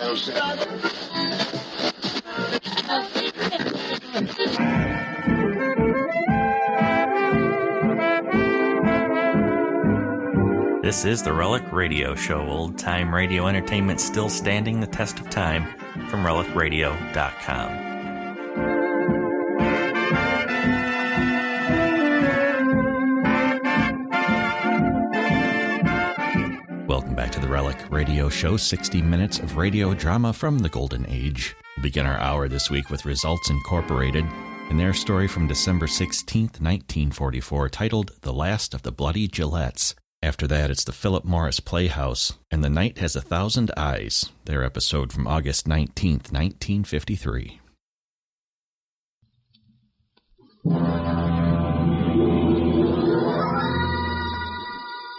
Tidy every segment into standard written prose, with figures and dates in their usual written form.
This is the Relic Radio Show, old-time radio entertainment still standing the test of time, from relicradio.com. Welcome back to the Relic Radio Show, 60 minutes of radio drama from the Golden Age. We'll begin our hour this week with Results Incorporated and their story from December 16th, 1944, titled The Last of the Bloody Gillettes. After that, it's the Philip Morris Playhouse and The Night Has 1,000 Eyes, their episode from August 19th, 1953.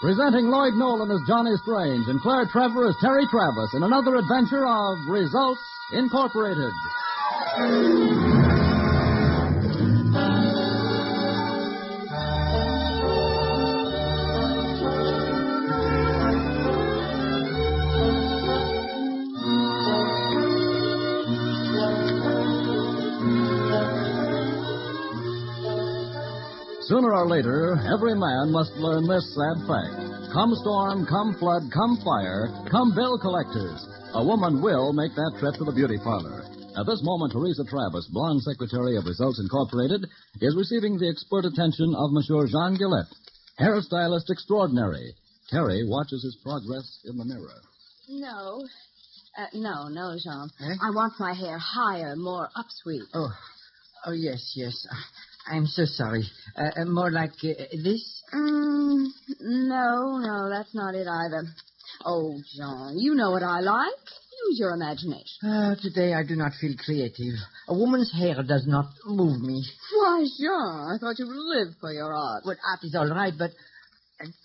Presenting Lloyd Nolan as Johnny Strange and Claire Trevor as Terry Travis in another adventure of Results Incorporated. Sooner or later, every man must learn this sad fact. Come storm, come flood, come fire, come bill collectors, a woman will make that trip to the beauty parlor. At this moment, Teresa Travis, blonde secretary of Results Incorporated, is receiving the expert attention of Monsieur Jean Gillette, hairstylist extraordinary. Terry watches his progress in the mirror. No, Jean. Huh? I want my hair higher, more upsweep. Oh, yes. I'm so sorry. More like this? No, that's not it either. Oh, Jean, you know what I like. Use your imagination. Today I do not feel creative. A woman's hair does not move me. Why, Jean, I thought you lived for your art. Well, art is all right, but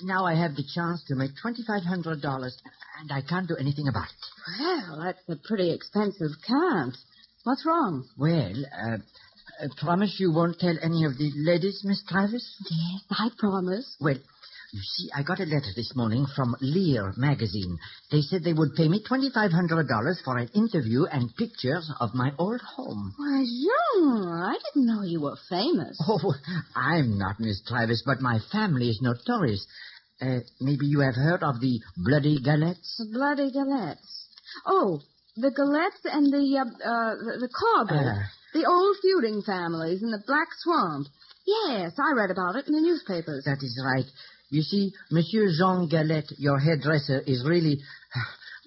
now I have the chance to make $2,500, and I can't do anything about it. Well, that's a pretty expensive can't. What's wrong? Well, promise you won't tell any of the ladies, Miss Travis? Yes, I promise. Well, you see, I got a letter this morning from Lear magazine. They said they would pay me $2,500 for an interview and pictures of my old home. Why, Jean, I didn't know you were famous. Oh, I'm not, Miss Travis, but my family is notorious. Maybe you have heard of the Bloody Gillettes? The Bloody Gillettes. Oh, the Gillettes and the Corbels. The old feuding families in the Black Swamp. Yes, I read about it in the newspapers. That is right. You see, Monsieur Jean Gillette, your hairdresser, is really,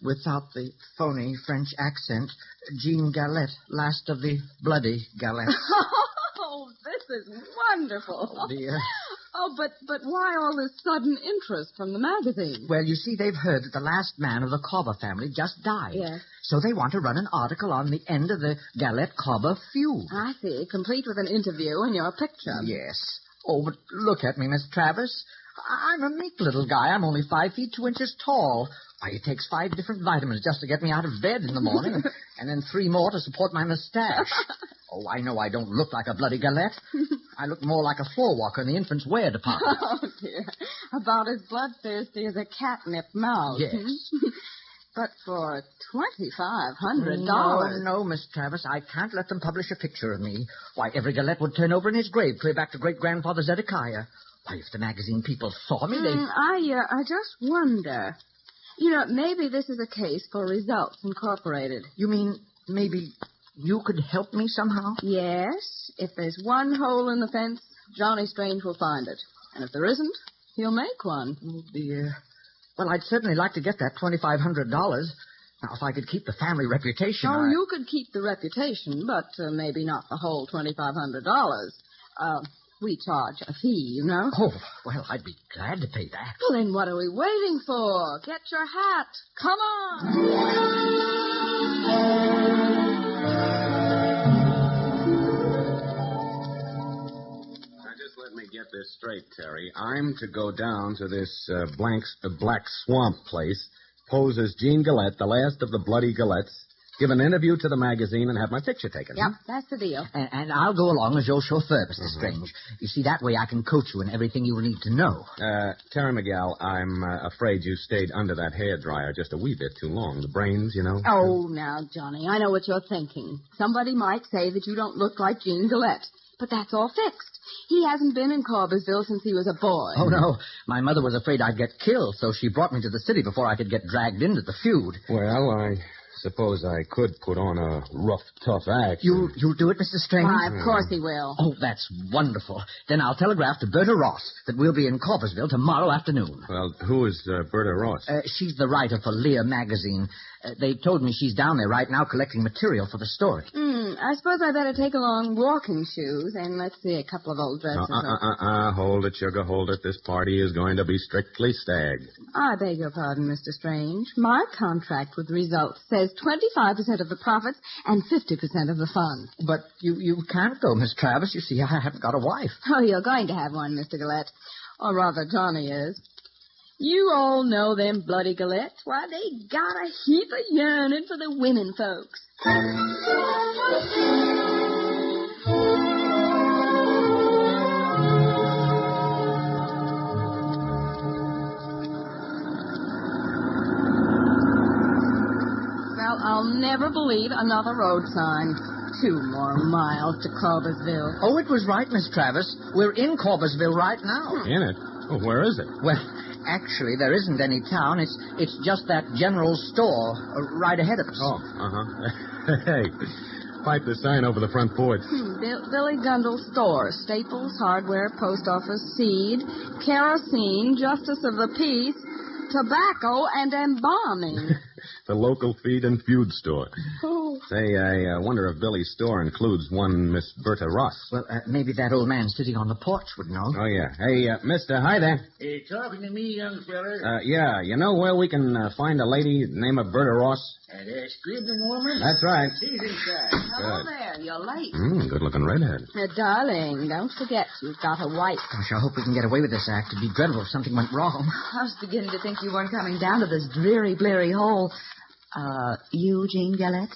without the phony French accent, Jean Gillette, last of the Bloody Gillettes. Oh, this is wonderful. Oh, dear. Oh, but why all this sudden interest from the magazine? Well, you see, they've heard that the last man of the Cobber family just died. Yes. So they want to run an article on the end of the Gillette-Cobber feud. I see. Complete with an interview and your picture. Yes. Oh, but look at me, Miss Travis. I'm a meek little guy. I'm only 5 feet 2 inches tall. Why, it takes 5 different vitamins just to get me out of bed in the morning, and then 3 more to support my mustache. Oh, I know I don't look like a bloody Gillette. I look more like a floor walker in the infant's wear department. Oh, dear. About as bloodthirsty as a catnip mouse. Yes. But for $2,500... No, Miss Travis, I can't let them publish a picture of me. Why, every Gillette would turn over in his grave clear back to great-grandfather Zedekiah. Why, if the magazine people saw me, they... I just wonder. You know, maybe this is a case for Results Incorporated. You mean maybe you could help me somehow? Yes. If there's one hole in the fence, Johnny Strange will find it. And if there isn't, he'll make one. Oh, dear. Well, I'd certainly like to get that $2,500. Now, if I could keep the family reputation... Oh, you could keep the reputation, but maybe not the whole $2,500. We charge a fee, you know. Oh, well, I'd be glad to pay that. Well, then what are we waiting for? Get your hat. Come on. Now, just let me get this straight, Terry. I'm to go down to this Black Swamp place, pose as Jean Gillette, the last of the Bloody Gillettes, give an interview to the magazine, and have my picture taken. Yep, that's the deal. And I'll go along as your chauffeur, Mr. Strange. You see, that way I can coach you in everything you will need to know. Terry McGall, I'm afraid you stayed under that hairdryer just a wee bit too long. The brains, you know. Oh, now, Johnny, I know what you're thinking. Somebody might say that you don't look like Gene Gillette. But that's all fixed. He hasn't been in Corbersville since he was a boy. Oh, no. My mother was afraid I'd get killed, so she brought me to the city before I could get dragged into the feud. Well, I suppose I could put on a rough, tough act. You'll do it, Mr. Strange? Why, of course he will. Oh, that's wonderful. Then I'll telegraph to Berta Ross that we'll be in Corbersville tomorrow afternoon. Well, who is Berta Ross? She's the writer for Lear magazine. They told me she's down there right now collecting material for the story. I suppose I better take along walking shoes and, let's see, a couple of old dresses. Hold it, sugar, hold it. This party is going to be strictly stag. I beg your pardon, Mr. Strange. My contract with Results says 25% of the profits and 50% of the fun. But you can't go, Miss Travis. You see, I haven't got a wife. Oh, you're going to have one, Mr. Gillette. Or rather, Johnny is. You all know them bloody Gillettes. Why, they got a heap of yearning for the women folks. Well, I'll never believe another road sign. 2 more miles to Corbersville. Oh, it was right, Miss Travis. We're in Corbersville right now. In it? Oh, where is it? Well, actually, there isn't any town. It's just that general store right ahead of us. Oh, Hey, pipe the sign over the front porch. Billy Gundle's store. Staples, hardware, post office, seed, kerosene, justice of the peace, tobacco, and embalming. The local feed and feud store. Oh. Say, I wonder if Billy's store includes one Miss Berta Ross. Well, maybe that old man sitting on the porch would know. Oh, yeah. Hey, mister, hi there. Hey, talking to me, young feller? Yeah, you know where we can find a lady named Berta Ross? That scribbling woman? That's right. She's inside. Hello there. You're late. Good-looking redhead. Darling, don't forget you've got a wife. Gosh, I hope we can get away with this act. It'd be dreadful if something went wrong. I was beginning to think you weren't coming down to this dreary, bleary hole. You, Jean Gillette?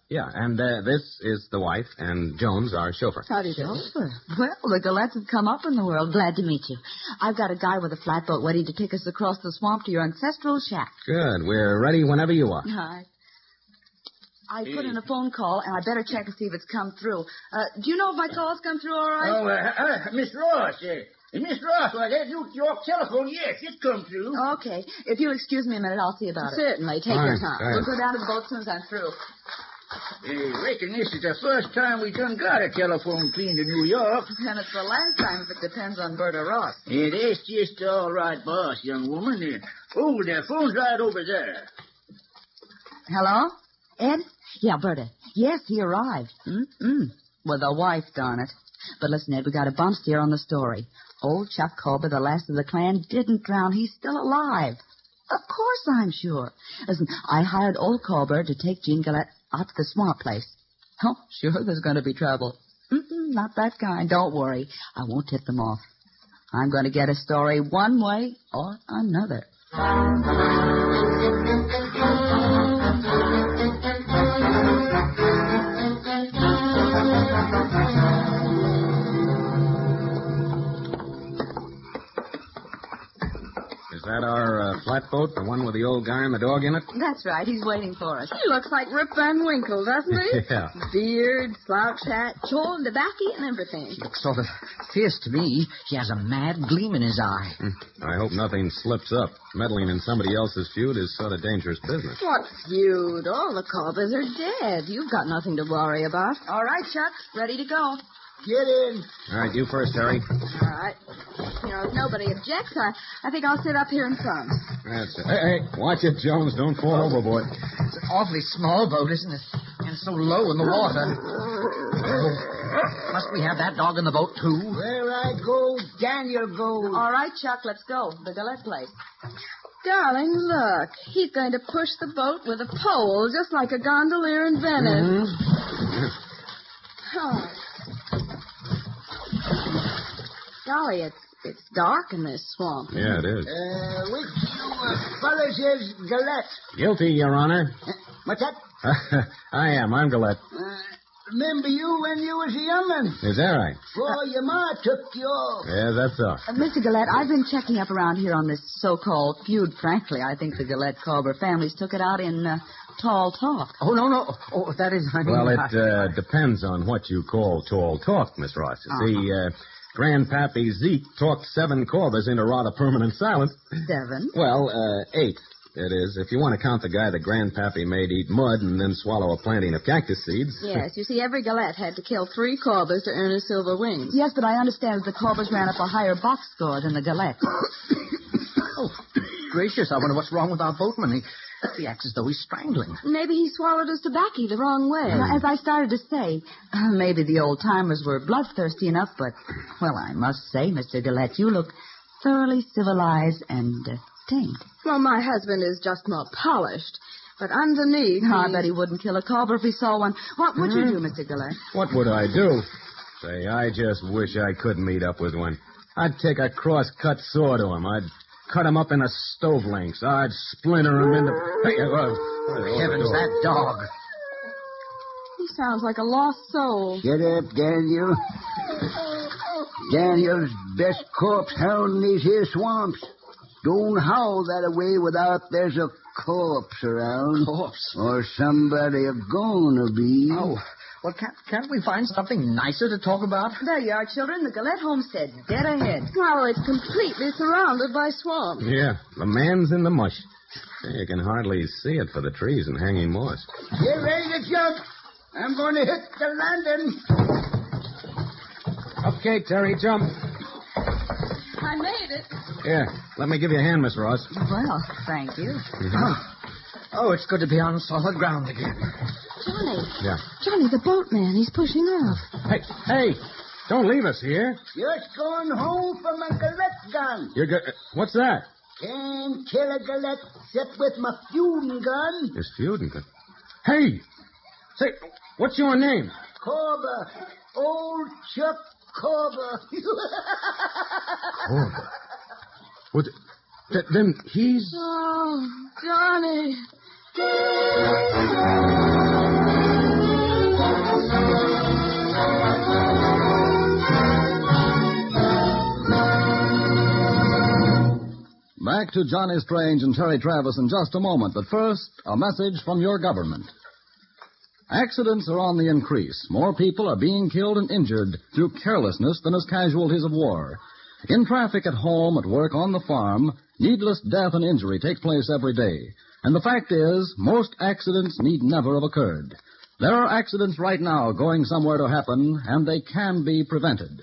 Yeah. And this is the wife, and Jones, our chauffeur. How do you do? Well, the Gillettes have come up in the world. Glad to meet you. I've got a guy with a flatboat waiting to take us across the swamp to your ancestral shack. Good. We're ready whenever you are. Hi. I put in a phone call, and I better check and see if it's come through. Do you know if my call's come through all right? Oh, Miss Ross. Miss Ross, that's your telephone. Yes, it's come through. Okay. If you'll excuse me a minute, I'll see about it. Certainly. Take your time. We'll go down to the boat as soon as I'm through. Hey, reckon this is the first time we done got a telephone clean to New York. And it's the last time if it depends on Berta Ross. Yeah, that's just all right, boss, young woman. Oh, the phone's right over there. Hello? Ed? Yeah, Berta. Yes, he arrived. With a wife, darn it. But listen, Ed, we got a bump steer on the story. Old Chuck Colbert, the last of the clan, didn't drown. He's still alive. Of course I'm sure. Listen, I hired old Colbert to take Jean Gillette out to the swamp place. Oh, sure, there's going to be trouble. Not that kind. Don't worry. I won't tip them off. I'm going to get a story one way or another. Is that our flatboat, the one with the old guy and the dog in it? That's right. He's waiting for us. He looks like Rip Van Winkle, doesn't he? Yeah. Beard, slouch hat, chole and tobacco and everything. Looks sort of fierce to me. He has a mad gleam in his eye. I hope nothing slips up. Meddling in somebody else's feud is sort of dangerous business. What feud? All the Colberts are dead. You've got nothing to worry about. All right, Chuck. Ready to go. Get in. All right, you first, Harry. All right. You know, if nobody objects, I think I'll sit up here in front. That's it. Hey, watch it, Jones. Don't fall overboard. It's an awfully small boat, isn't it? And so low in the water. Must we have that dog in the boat, too? Where I go, Daniel goes. All right, Chuck, let's go. The Gillette place. Darling, look. He's going to push the boat with a pole, just like a gondolier in Venice. Oh. Golly, it's dark in this swamp. Yeah, it is. Which you fellas is Gillette? Guilty, Your Honor. What's that? I am. I'm Gillette. Remember you when you was a young'un? Is that right? Before your ma took you off. Yeah, that's so. Mr. Gillette, I've been checking up around here on this so-called feud. Frankly, I think the Gillette-Culber families took it out in tall talk. Oh, no. Oh, that is... I mean, Well, it depends on what you call tall talk, Miss Ross. You see, Grandpappy Zeke talked 7 Corbers into rather permanent silence. 7? Well, 8. It is, if you want to count the guy that Grandpappy made eat mud and then swallow a planting of cactus seeds. Yes, you see, every Gillette had to kill 3 Corbers to earn his silver wings. Yes, but I understand that the Corbers ran up a higher box score than the Gillettes. Oh, gracious, I wonder what's wrong with our boatman. He acts as though he's strangling. Maybe he swallowed his tobacco the wrong way. Now, as I started to say, maybe the old-timers were bloodthirsty enough, but, well, I must say, Mr. Gillette, you look thoroughly civilized and tame. Well, my husband is just more polished. But underneath... I bet he wouldn't kill a Culber if he saw one. What would you do, Mr. Gillette? What would I do? Say, I just wish I could meet up with one. I'd take a cross-cut saw to him. I'd cut him up into stove lengths. I'd splinter him into... Hey, Heavens, that dog. He sounds like a lost soul. Shut up, Daniel. Daniel's best corpse hound in these here swamps. Don't howl that away without there's a corpse around. Corpse? Or somebody a-gonna be. Oh, well, can't we find something nicer to talk about? There you are, children. The Gillette homestead, dead ahead. Well, it's completely surrounded by swamp. Yeah, the man's in the mush. You can hardly see it for the trees and hanging moss. Get ready to jump. I'm going to hit the landing. Okay, Terry, jump. I made it. Here, let me give you a hand, Miss Ross. Well, thank you. Oh, it's good to be on solid ground again. Johnny. Yeah. Johnny, the boatman. He's pushing off. Hey, don't leave us here. Just going home for my Gillette gun. You're good. What's that? Can't kill a Gillette except with my fusing gun. It's feuding. Hey, say, what's your name? Corber. Old Chuck Corber. Corber. Well, then he's... Oh, Johnny. Back to Johnny Strange and Terry Travis in just a moment, but first, a message from your government. Accidents are on the increase. More people are being killed and injured through carelessness than as casualties of war. In traffic, at home, at work, on the farm, needless death and injury take place every day. And the fact is, most accidents need never have occurred. There are accidents right now going somewhere to happen, and they can be prevented.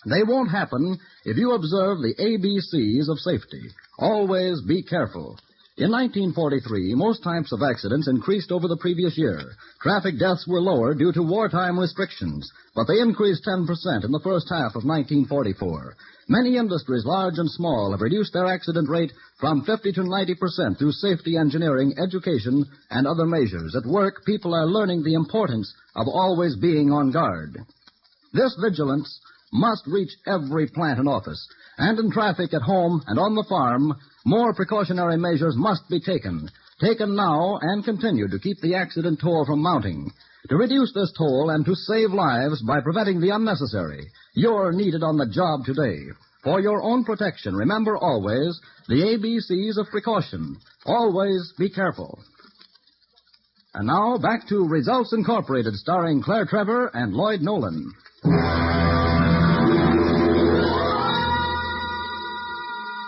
They won't happen if you observe the ABCs of safety. Always be careful. In 1943, most types of accidents increased over the previous year. Traffic deaths were lower due to wartime restrictions, but they increased 10% in the first half of 1944. Many industries, large and small, have reduced their accident rate from 50 to 90% through safety engineering, education, and other measures. At work, people are learning the importance of always being on guard. This vigilance must reach every plant and office. And in traffic, at home, and on the farm, more precautionary measures must be taken. Taken now and continued to keep the accident toll from mounting. To reduce this toll and to save lives by preventing the unnecessary, you're needed on the job today. For your own protection, remember always the ABCs of precaution. Always be careful. And now, back to Results Incorporated, starring Claire Trevor and Lloyd Nolan.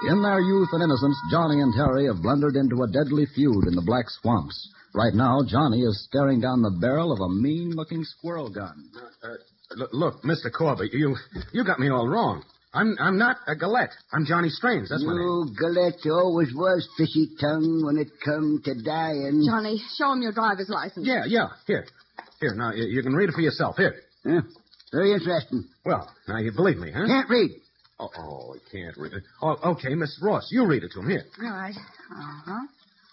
In their youth and innocence, Johnny and Terry have blundered into a deadly feud in the Black Swamps. Right now, Johnny is staring down the barrel of a mean-looking squirrel gun. Look, Mr. Corby, you got me all wrong. I'm not a Gillette. I'm Johnny Strange. That's my name. You Gillette always was fishy tongue when it come to dying. Johnny, show him your driver's license. Yeah. Here, now, you can read it for yourself. Here. Huh? Very interesting. Well, now you believe me, huh? Can't read. Oh, he can't read it. Oh, okay, Miss Ross, you read it to him. Here. All right. Uh-huh.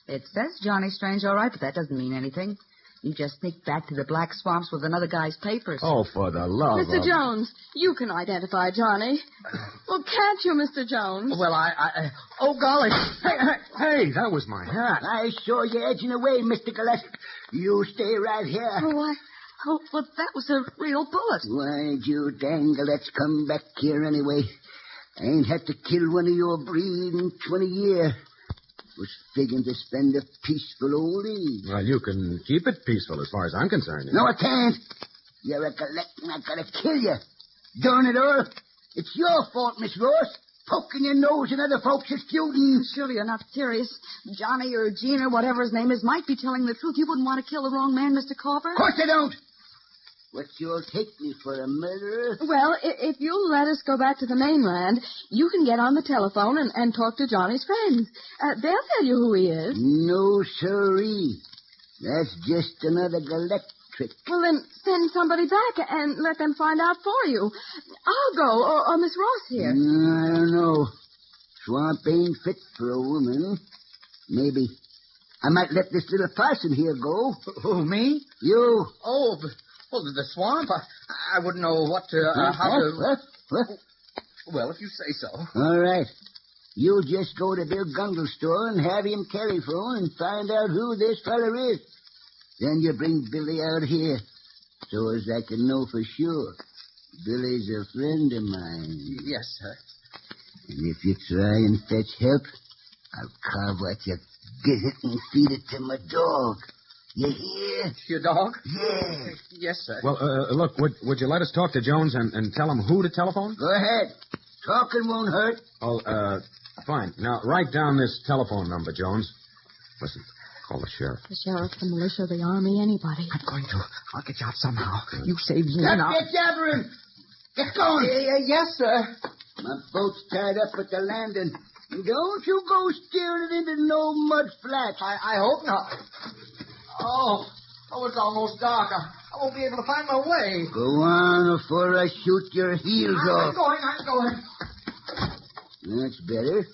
It says Johnny Strange, all right, but that doesn't mean anything. You just sneaked back to the Black Swamps with another guy's papers. Oh, for the love Mr. of... Jones, you can identify Johnny. Well, can't you, Mr. Jones? Well, oh, golly. Hey, that was my hat. I saw you edging away, Mr. Gillette. You stay right here. Oh, but that was a real bullet. Why'd you dang Gillettes come back here anyway? I ain't had to kill one of your breed in 20 years. Was figuring to spend a peaceful old age. Well, you can keep it peaceful as far as I'm concerned. No, I can't. You're a Gillette and I gotta kill you. Darn it all. It's your fault, Miss Ross. Poking your nose in other folks' feuding. Surely you're not serious. Johnny or Gene or whatever his name is might be telling the truth. You wouldn't want to kill the wrong man, Mr. Carver? Of course I don't. What, you'll take me for a murderer? Well, if you'll let us go back to the mainland, you can get on the telephone and talk to Johnny's friends. They'll tell you who he is. No, sirree. That's just another Gillette trick. Well, then send somebody back and let them find out for you. I'll go, or Miss Ross here. I don't know. Swamp ain't fit for a woman. Maybe. I might let this little parson here go. Who, me? You. Oh, well, the swamp? I wouldn't know what to, how to... What? Well, if you say so. All right. You just go to Bill Gungle's store and have him telephone and find out who this feller is. Then you bring Billy out here, so as I can know for sure. Billy's a friend of mine. Yes, sir. And if you try and fetch help, I'll carve out your gizzard and feed it to my dog. You hear? Your dog? Yeah. Yes, sir. Well, look, would you let us talk to Jones and tell him who to telephone? Go ahead. Talking won't hurt. Oh, fine. Now, write down this telephone number, Jones. Listen, call the sheriff. The sheriff, the militia, the army, anybody. I'm going to. I'll get you out somehow. You save me Stop now. that jabbering. Get going. Yes, sir. My boat's tied up at the landing. And don't you go steering it into no mud flat. I hope not. Oh, it's almost dark. I won't be able to find my way. Go on before I shoot your heels off. I'm going. That's better.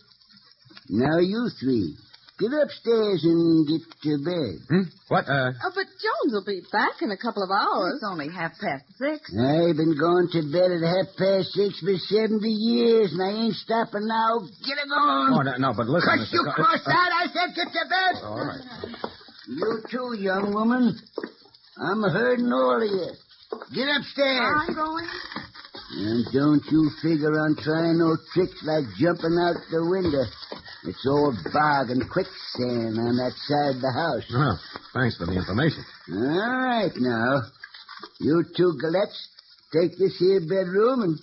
Now you three, get upstairs and get to bed. What, Oh, but Jones will be back in a couple of hours. It's only 6:30. I've been going to bed at 6:30 for 70 years, and I ain't stopping now. Get it on. Oh, no, but listen, Curse you, cross-eyed, I said get to bed. All right. You too, young woman. I'm herding all of you. Get upstairs. I'm going. And don't you figure on trying no tricks like jumping out the window. It's all bog and quicksand on that side of the house. Well, thanks for the information. All right, now. You two Gillettes, take this here bedroom and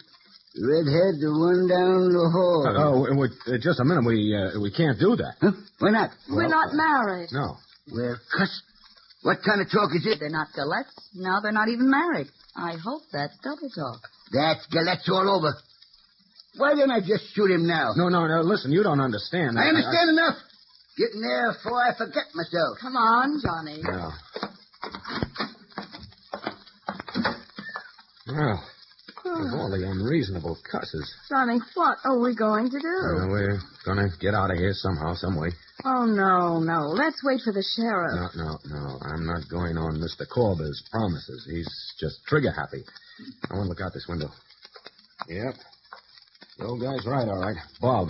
redhead the one down the hall. Just a minute. We can't do that. Huh? Why not? We're not married. No. Well, cuss. What kind of talk is it? They're not Gillettes. Now they're not even married. I hope that's double talk. That's Gillettes all over. Why didn't I just shoot him now? No, listen, you don't understand. I understand enough. Get in there before I forget myself. Come on, Johnny. No. Well, with all the unreasonable cusses. Johnny, what are we going to do? We're going to get out of here somehow, some way. Oh, no. Let's wait for the sheriff. No. I'm not going on Mr. Corber's promises. He's just trigger happy. I want to look out this window. Yep. The old guy's right, all right. Bob.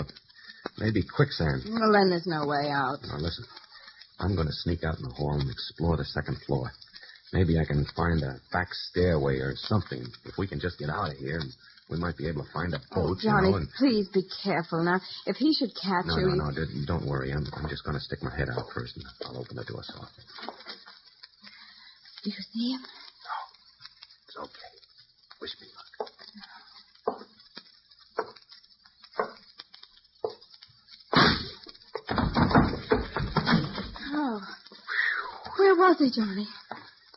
Maybe quicksand. Well, then there's no way out. Now, listen. I'm going to sneak out in the hall and explore the second floor. Maybe I can find a back stairway or something. If we can just get out of here, we might be able to find a boat, Johnny, and... please be careful. Now, if he should catch you... No, don't worry. I'm just going to stick my head out first, and I'll open the door softly. Do you see him? No. It's okay. Wish me luck. Oh. Where was he, Johnny?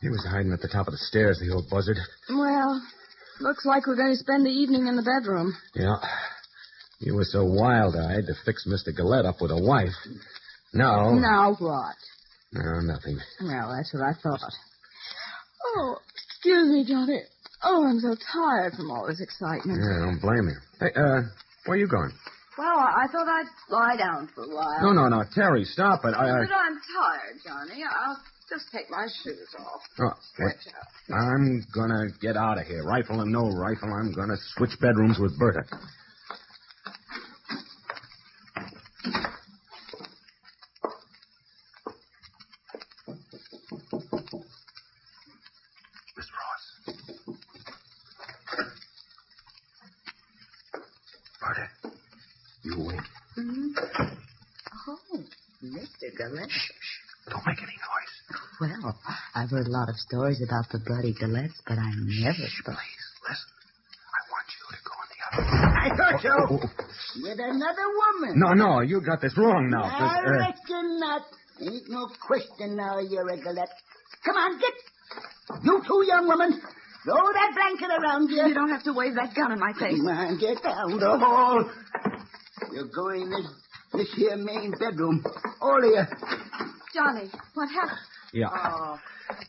He was hiding at the top of the stairs, the old buzzard. Well, looks like we're going to spend the evening in the bedroom. Yeah. You were so wild-eyed to fix Mr. Gillette up with a wife. Now... Now what? No, nothing. Well, that's what I thought. Oh, excuse me, Johnny. Oh, I'm so tired from all this excitement. Yeah, don't blame you. Hey, where are you going? Well, I thought I'd lie down for a while. No, Terry, stop it. But I'm tired, Johnny. I'll Just take my shoes off. Oh, Stretch out. I'm gonna get out of here. Rifle and no rifle, I'm gonna switch bedrooms with Berta. Miss Ross. Berta, you awake? Mm-hmm. Oh, Mr. Gillette. Don't make any noise. Well, I've heard a lot of stories about the bloody Gillettes, but I never thought... Please, listen. I want you to go on the other... I thought so. With another woman. No, you got this wrong now. I reckon not. Ain't no question now you're a Gillette. Come on, get. You two young women. Throw that blanket around you. You don't have to wave that gun in my face. Come on, get down the hall. You're going this here main bedroom. All of you. Johnny, what happened? Yeah. Oh.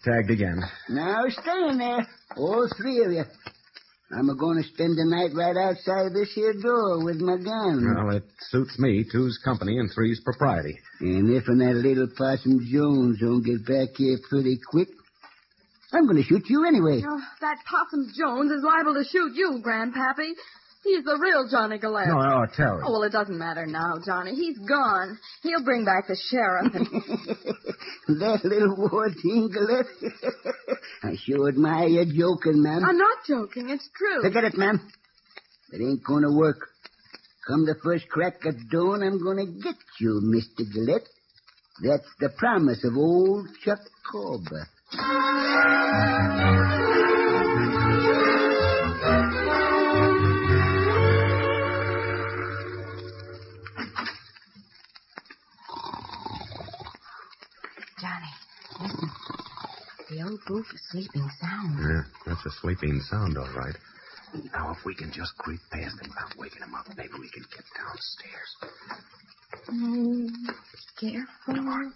Tagged again. Now stay in there. All three of you. I'm going to spend the night right outside this here door with my gun. Well, it suits me. 2's company and 3's propriety. And if that little Possum Jones don't get back here pretty quick, I'm going to shoot you anyway. Oh, that Possum Jones is liable to shoot you, Grandpappy. He's the real Johnny Gillette. No, Terry. Oh, well, it doesn't matter now, Johnny. He's gone. He'll bring back the sheriff. That little war team, Gillette. I sure admire your joking, ma'am. I'm not joking. It's true. Forget it, ma'am. It ain't going to work. Come the first crack of dawn, I'm going to get you, Mr. Gillette. That's the promise of old Chuck Corber. Johnny, listen. The old booth is sleeping sound. Yeah, that's a sleeping sound, all right. Now, if we can just creep past him without waking him up, maybe we can get downstairs. Careful.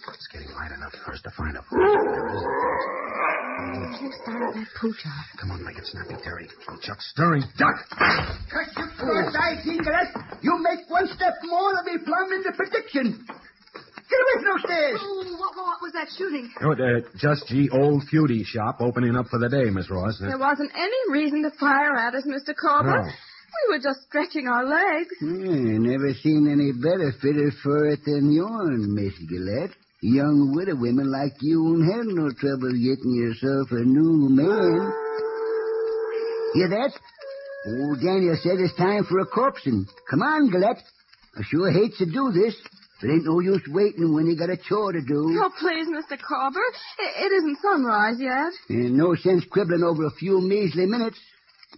It's getting light enough for us to find a place if there is a place. Who started that pooch off? Come on, make it snappy, Terry. Oh, Chuck's stirring. Duck! Cut your throat, I think, Gillette. You make one step more, they'll be plumb into prediction. Get away from those stairs. Oh, what was that shooting? Oh, just the old feudy shop opening up for the day, Miss Ross. There wasn't any reason to fire at us, Mr. Corber. No. We were just stretching our legs. Never seen any better fitter for it than yourn, Miss Gillette. Young widow women like you won't have no trouble getting yourself a new man. Hear that? Old Daniel said it's time for a corpsing. Come on, Gillette. I sure hate to do this, but ain't no use waiting when you got a chore to do. Oh, please, Mr. Corber. It isn't sunrise yet. And no sense quibbling over a few measly minutes.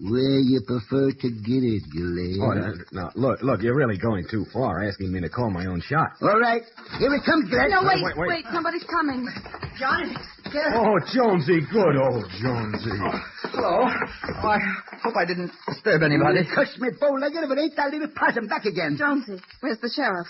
Where you prefer to get it, Gillette? Oh, now, look, you're really going too far asking me to call my own shot. All right. Here it comes, Gillette. No, wait. Somebody's coming. Johnny, get up. Oh, Jonesy, good old Jonesy. Hello. Oh, I hope I didn't disturb anybody. Cuss me bow-legged if it ain't that little possum back again. Jonesy, where's the sheriff?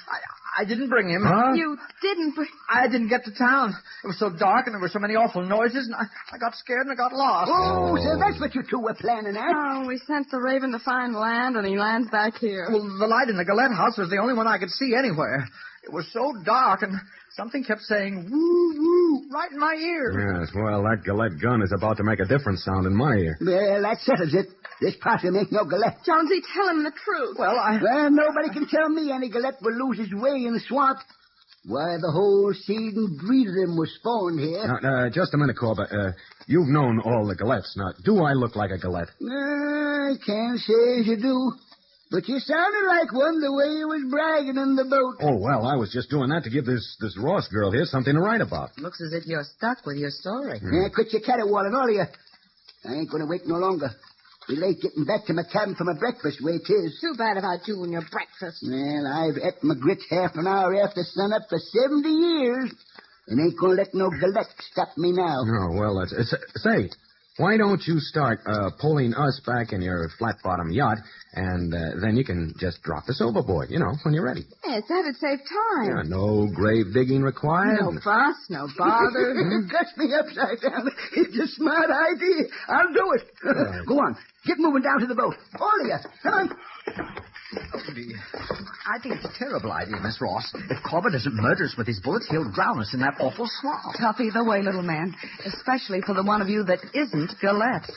I didn't bring him. Huh? You didn't bring... I didn't get to town. It was so dark and there were so many awful noises, and I got scared and I got lost. Oh, so that's what you two were planning, eh? Oh, we sent the Raven to find land, and he lands back here. Well, the light in the Gillette house was the only one I could see anywhere. It was so dark, and something kept saying, woo, woo, right in my ear. Yes, well, that Gillette gun is about to make a different sound in my ear. Well, that settles it. This possum ain't no Gillette. Jonesy, tell him the truth. Well, nobody can tell me any Gillette will lose his way in the swamp. Why, the whole seed and breed of them was spawned here. Now, just a minute, Corber. You've known all the Gillettes. Now, do I look like a Gillette? I can't say as you do. But you sounded like one the way you was bragging in the boat. Oh, well, I was just doing that to give this Ross girl here something to write about. Looks as if you're stuck with your story. Yeah, quit your caterwauling, all of you. I ain't going to wait no longer. Be late getting back to my cabin for my breakfast, way 'tis. Too bad about you and your breakfast. Well, I've ate my grits half an hour after sunup for 70 years. And ain't going to let no Gillette stop me now. Oh, well, say, why don't you start pulling us back in your flat-bottom yacht, and then you can just drop us overboard, when you're ready. Yes, that'd save time. Yeah, no grave digging required. No fuss, no bother. Cuts me upside down. It's a smart idea. I'll do it. Go on. Get moving down to the boat. All of you. Come on. I think it's a terrible idea, Miss Ross. If Corber doesn't murder us with his bullets, he'll drown us in that awful swamp. Tough either way, little man. Especially for the one of you that isn't Gillette.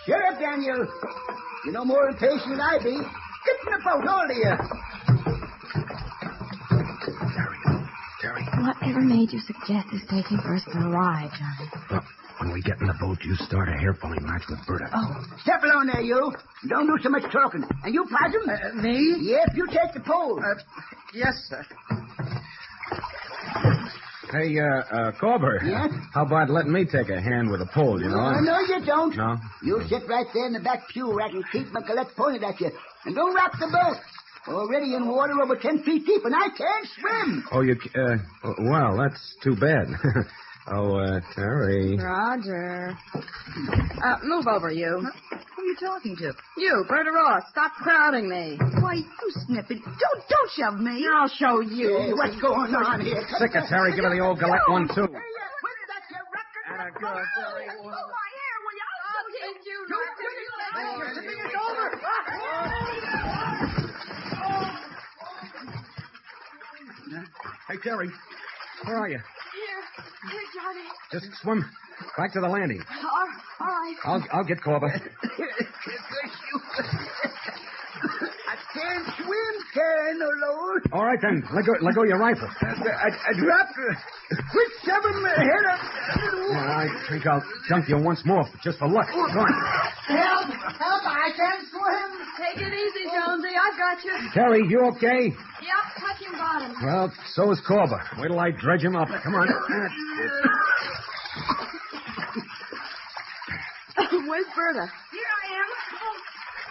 Shut up, Daniel. You're no more impatient than I be. Get in the boat, all of you. Terry. Whatever made you suggest this taking for us for a ride, Johnny? Look, when we get in the boat, you start a hair-pulling match with Berta. Oh. Step along there, you. Don't do so much talking. And you, Possum? Me? Yep, you take the pole. Yes, sir. Hey, Corber. Yeah? How about letting me take a hand with a pole, you know? No, you don't. No? You sit right there in the back pew where I can keep my Gillette pointed at you. And don't rock the boat. Already in water over 10 feet deep, and I can't swim. Oh, well, that's too bad. Terry. Roger. Move over, you. Who are you talking to? You, Berta Ross. Stop crowding me. Why, you snippet. Don't shove me. I'll show you. Hey, what's going on here? Sick of Terry. Give her the old Gillette one, too. Hey, where did that your record? Atta girl, Terry. Oh, my hair. Will you? I'll take you. It's over. Hey, Terry. Where are you? Here, Johnny. Just swim back to the landing. All right. I'll get Corber. I can't swim, Karen, no Lord. All right, then. Let go your rifle. I dropped Quit shoving my head up. I think I'll dunk you once more, just for luck. Go on. Help! I can't swim. Take it easy, Jonesy. I've got you. Terry, you okay? Yep, touching bottom. Well, so is Corber. Wait till I dredge him up. Come on. Where's Berta? Here I am.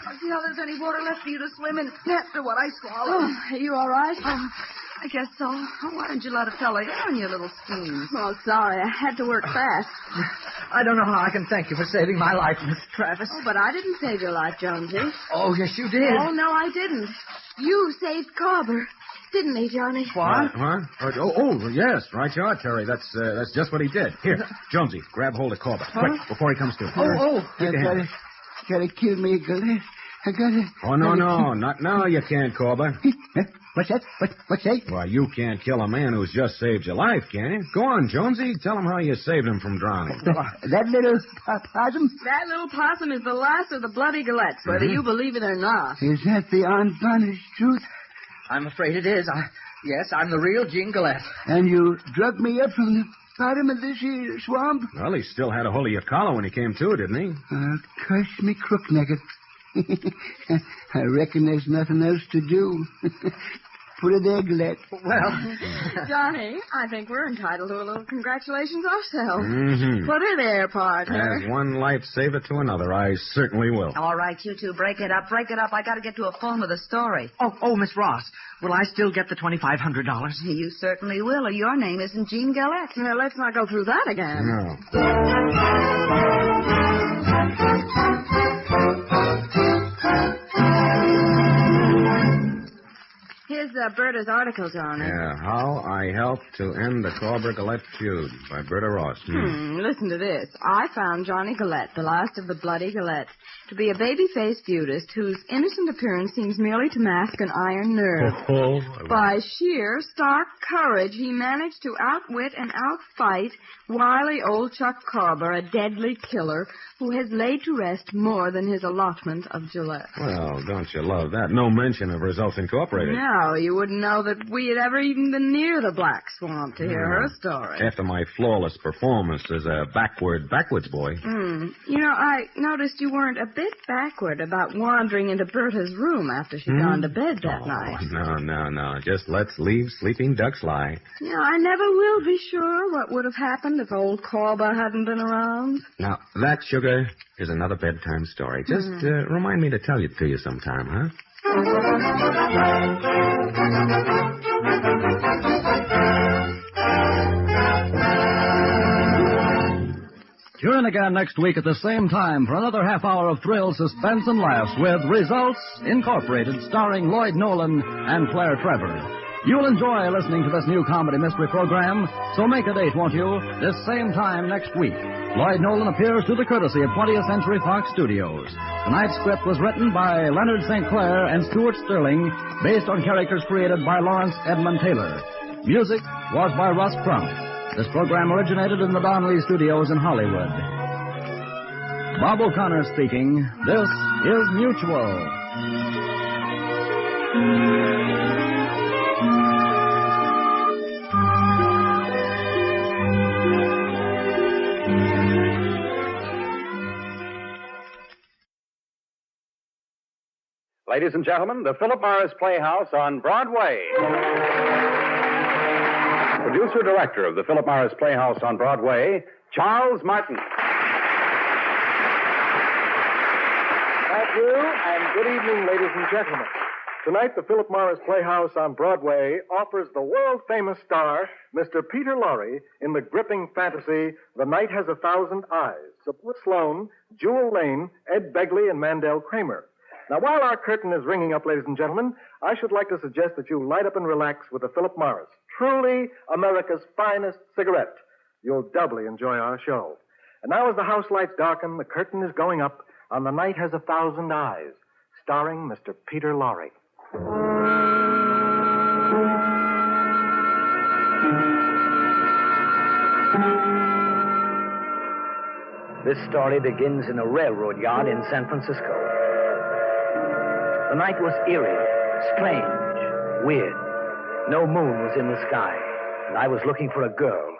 I'll see how there's any water left for you to swim in after what I swallowed. Oh, are you all right? I guess so. Why didn't you let a fella in on your little schemes? Oh, sorry. I had to work fast. I don't know how I can thank you for saving my life, Mr. Travis. Oh, but I didn't save your life, Jonesy. Oh, yes, you did. Oh, no, I didn't. You saved Corber, didn't he, Johnny? What? Huh? Yes, right you are, Terry. That's just what he did. Here, Jonesy, grab hold of Corber. Quick, before he comes to. Take a hand. Gotta kill me, Gillette. I gotta... Oh, no, not now you can't, Corber. What's that? What's that? Well, you can't kill a man who's just saved your life, can you? Go on, Jonesy. Tell him how you saved him from drowning. That little possum? That little possum is the last of the bloody Gillettes, whether you believe it or not. Is that the unpunished truth? I'm afraid it is. Yes, I'm the real Gene Gillette. And you drug me up from the bottom of this here swamp? Well, he still had a hold of your collar when he came to, didn't he? Curse me crook-necked. I reckon there's nothing else to do. Put it there, Gillette. Well, Johnny, I think we're entitled to a little congratulations ourselves. Mm-hmm. Put it there, partner. As one lifesaver to another, I certainly will. All right, you two, break it up. I got to get to a phone with a story. oh, Miss Ross, will I still get the $2,500? You certainly will, or your name isn't Gene Gillette. Now, let's not go through that again. No. Here's Berta's article, Johnny. Yeah, How I Helped to End the Corber-Gillette Feud by Berta Ross. Listen to this. I found Johnny Gillette, the last of the bloody Gillettes, to be a baby-faced feudist whose innocent appearance seems merely to mask an iron nerve. By sheer, stark courage, he managed to outwit and outfight wily old Chuck Corber, a deadly killer who has laid to rest more than his allotment of Gillette. Well, don't you love that? No mention of Results Incorporated. No, you wouldn't know that we had ever even been near the Black Swamp to hear her story. After my flawless performance as a backwoods boy. You know, I noticed you weren't a bit backward about wandering into Berta's room after she'd gone to bed that night. No. Just let's leave sleeping ducks lie. You know, I never will be sure what would have happened if old Corber hadn't been around. Now, that, sugar, is another bedtime story. Just remind me to tell it to you sometime, huh? Tune in again next week at the same time for another half hour of thrill, suspense, and laughs with Results Incorporated, starring Lloyd Nolan and Claire Trevor. You'll enjoy listening to this new comedy mystery program, so make a date, won't you? This same time next week. Lloyd Nolan appears through the courtesy of 20th Century Fox Studios. Tonight's script was written by Leonard St. Clair and Stuart Sterling, based on characters created by Lawrence Edmund Taylor. Music was by Russ Crump. This program originated in the Donnelly Studios in Hollywood. Bob O'Connor speaking. This is Mutual. Ladies and gentlemen, the Philip Morris Playhouse on Broadway. Producer-director of the Philip Morris Playhouse on Broadway, Charles Martin. Thank you, and good evening, ladies and gentlemen. Tonight, the Philip Morris Playhouse on Broadway offers the world-famous star, Mr. Peter Lorre, in the gripping fantasy, The Night Has 1,000 Eyes, with Sloan, Jewel Lane, Ed Begley, and Mandel Kramer. Now, while our curtain is ringing up, ladies and gentlemen, I should like to suggest that you light up and relax with the Philip Morris, truly America's finest cigarette. You'll doubly enjoy our show. And now as the house lights darken, the curtain is going up on The Night Has 1,000 Eyes, starring Mr. Peter Lorre. This story begins in a railroad yard in San Francisco. The night was eerie, strange, weird. No moon was in the sky, and I was looking for a girl.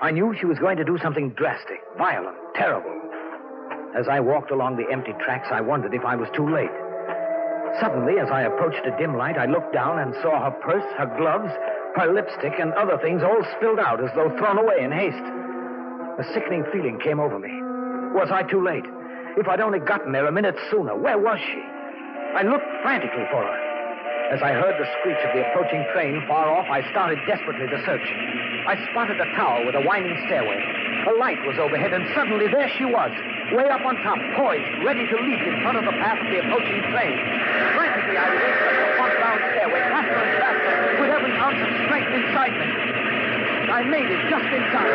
I knew she was going to do something drastic, violent, terrible. As I walked along the empty tracks, I wondered if I was too late. Suddenly, as I approached a dim light, I looked down and saw her purse, her gloves, her lipstick, and other things all spilled out as though thrown away in haste. A sickening feeling came over me. Was I too late? If I'd only gotten there a minute sooner, where was she? I looked frantically for her. As I heard the screech of the approaching train far off, I started desperately to search. I spotted a tower with a winding stairway. A light was overhead, and suddenly there she was, way up on top, poised, ready to leap in front of the path of the approaching train. Frantically, I raced up the front-bound stairway, faster and faster, with every ounce of strength inside me. I made it just in time.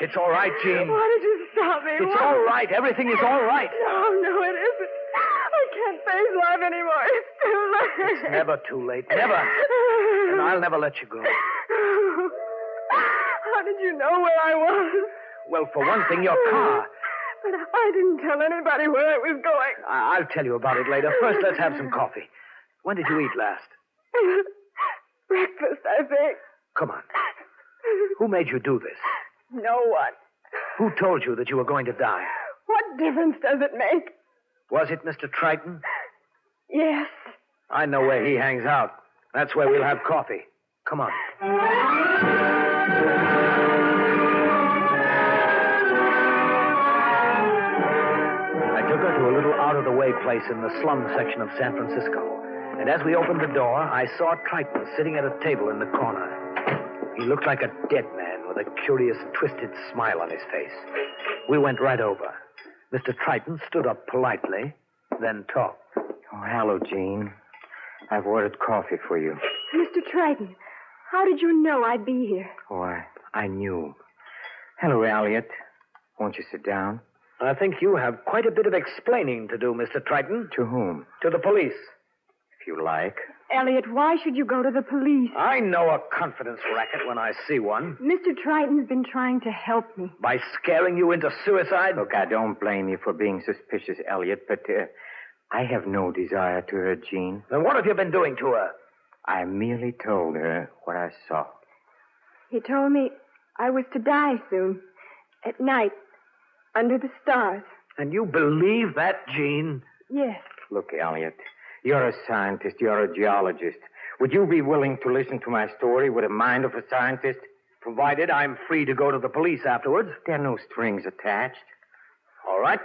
It's all right, Jean. Why did you stop me? It's all right. Everything is all right. No, it isn't. I can't face life anymore. It's too late. It's never too late. Never. And I'll never let you go. How did you know where I was? Well, for one thing, your car. But I didn't tell anybody where I was going. I'll tell you about it later. First, let's have some coffee. When did you eat last? Breakfast, I think. Come on. Who made you do this? No one. Who told you that you were going to die? What difference does it make? Was it Mr. Triton? Yes. I know where he hangs out. That's where we'll have coffee. Come on. I took her to a little out-of-the-way place in the slum section of San Francisco. And as we opened the door, I saw Triton sitting at a table in the corner. He looked like a dead man with a curious, twisted smile on his face. We went right over. Mr. Triton stood up politely, then talked. Oh, hello, Jean. I've ordered coffee for you. Mr. Triton, how did you know I'd be here? Oh, I knew. Hello, Elliot. Won't you sit down? I think you have quite a bit of explaining to do, Mr. Triton. To whom? To the police. If you like. Elliot, why should you go to the police? I know a confidence racket when I see one. Mr. Triton's been trying to help me. By scaring you into suicide? Look, I don't blame you for being suspicious, Elliot, but I have no desire to hurt Jean. Then what have you been doing to her? I merely told her what I saw. He told me I was to die soon. At night. Under the stars. And you believe that, Jean? Yes. Look, Elliot, you're a scientist. You're a geologist. Would you be willing to listen to my story with the mind of a scientist? Provided I'm free to go to the police afterwards. There are no strings attached. All right.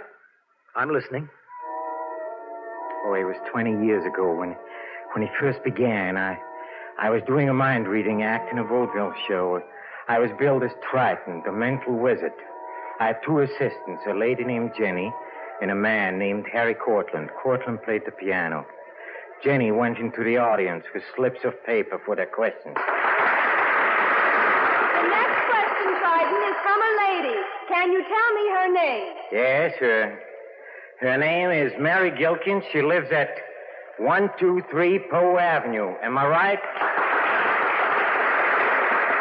I'm listening. Oh, it was 20 years ago when he first began. I was doing a mind-reading act in a vaudeville show. I was billed as Triton, the mental wizard. I had 2 assistants, a lady named Jenny and a man named Harry Cortland. Cortland played the piano. Jenny went into the audience with slips of paper for their questions. The next question, Triton, is from a lady. Can you tell me her name? Yes, her name is Mary Gilkins. She lives at 123 Poe Avenue. Am I right?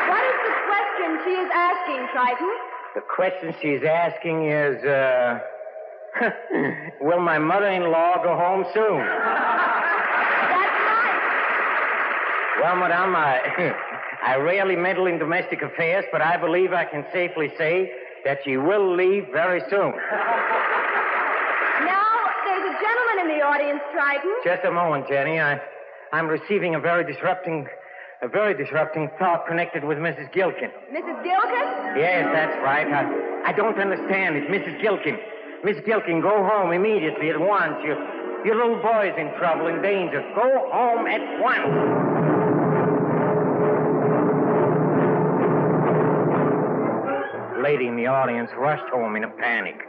What is the question she is asking, Triton? The question she's asking is, will my mother-in-law go home soon? That's right. Well, Madame, I rarely meddle in domestic affairs, but I believe I can safely say that she will leave very soon. Now, there's a gentleman in the audience, Triton. Just a moment, Jenny. I'm receiving a very disrupting thought connected with Mrs. Gilkin. Mrs. Gilkin? Yes, that's right. I don't understand it. Mrs. Gilkin. Miss Gilkin, go home immediately at once. Your little boy's in trouble, in danger. Go home at once. The lady in the audience rushed home in a panic.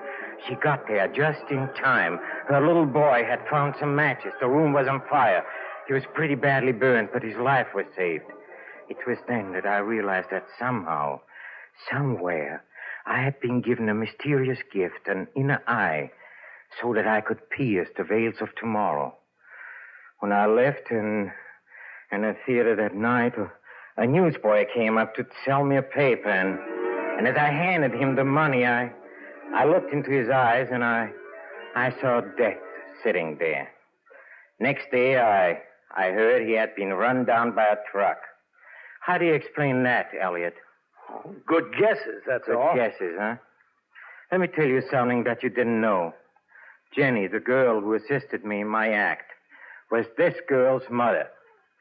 She got there just in time. Her little boy had found some matches. The room was on fire. He was pretty badly burned, but his life was saved. It was then that I realized that somehow, somewhere, I had been given a mysterious gift, an inner eye, so that I could pierce the veils of tomorrow. When I left in the theater that night, a newsboy came up to sell me a paper, and as I handed him the money, I looked into his eyes, and I saw death sitting there. Next day, I heard he had been run down by a truck. How do you explain that, Elliot? Oh, good guesses, that's all. Good guesses, huh? Let me tell you something that you didn't know. Jenny, the girl who assisted me in my act, was this girl's mother.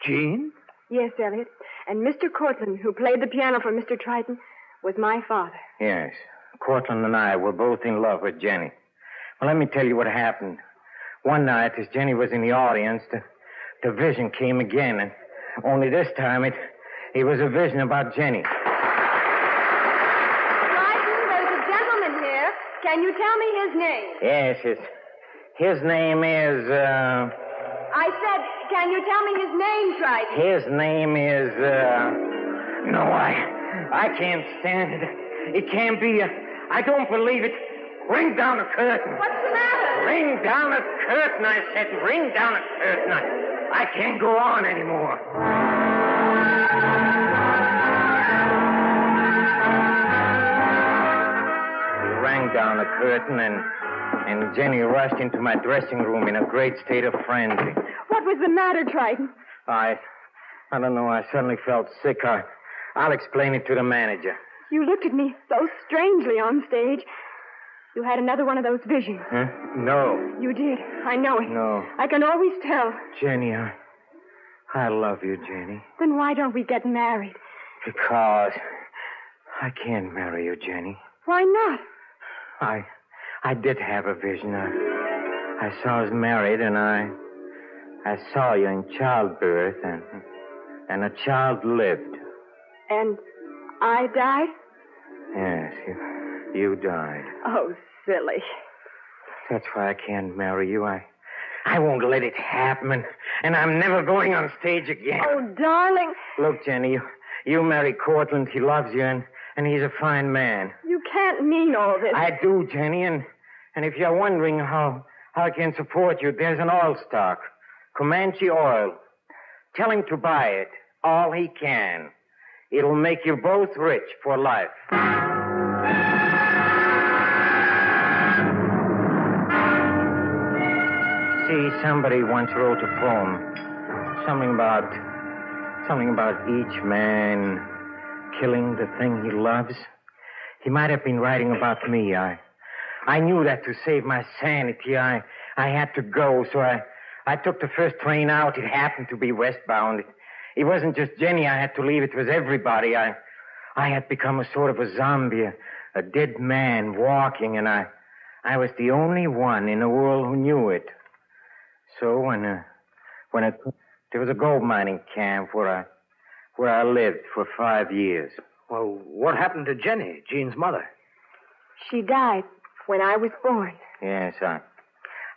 Jean? Yes, Elliot. And Mr. Cortland, who played the piano for Mr. Triton, was my father. Yes. Cortland and I were both in love with Jenny. Well, let me tell you what happened. One night, as Jenny was in the audience, the vision came again, and only this time it was a vision about Jenny. Triton, there's a gentleman here. Can you tell me his name? Yes, his name is, I said, can you tell me his name, Triton? His name is, no, I can't stand it. It can't be. I don't believe it. Ring down the curtain. What's the matter? Ring down the curtain, I said. Ring down the curtain. I can't go on anymore. He rang down the curtain, and Jenny rushed into my dressing room in a great state of frenzy. What was the matter, Triton? I don't know. I suddenly felt sick. I'll explain it to the manager. You looked at me so strangely on stage. You had another one of those visions. Huh? No. You did. I know it. No. I can always tell. Jenny, I love you, Jenny. Then why don't we get married? Because I can't marry you, Jenny. Why not? I did have a vision. I saw us married, and I saw you in childbirth, and a child lived. And I died? Yes, you died. Oh, silly. That's why I can't marry you. I won't let it happen, and I'm never going on stage again. Oh, darling. Look, Jenny, you marry Cortland. He loves you, and he's a fine man. You can't mean all this. I do, Jenny, and if you're wondering how I can support you, there's an oil stock, Comanche Oil. Tell him to buy it, all he can. It'll make you both rich for life. See, somebody once wrote a poem. Something about each man killing the thing he loves. He might have been writing about me. I knew that to save my sanity, I had to go, so I took the first train out. It happened to be westbound. It wasn't just Jenny I had to leave. It was everybody. I had become a sort of a zombie, a dead man walking, and I was the only one in the world who knew it. So there was a gold mining camp where I lived for 5 years. Well, what happened to Jenny, Jean's mother? She died when I was born. Yes,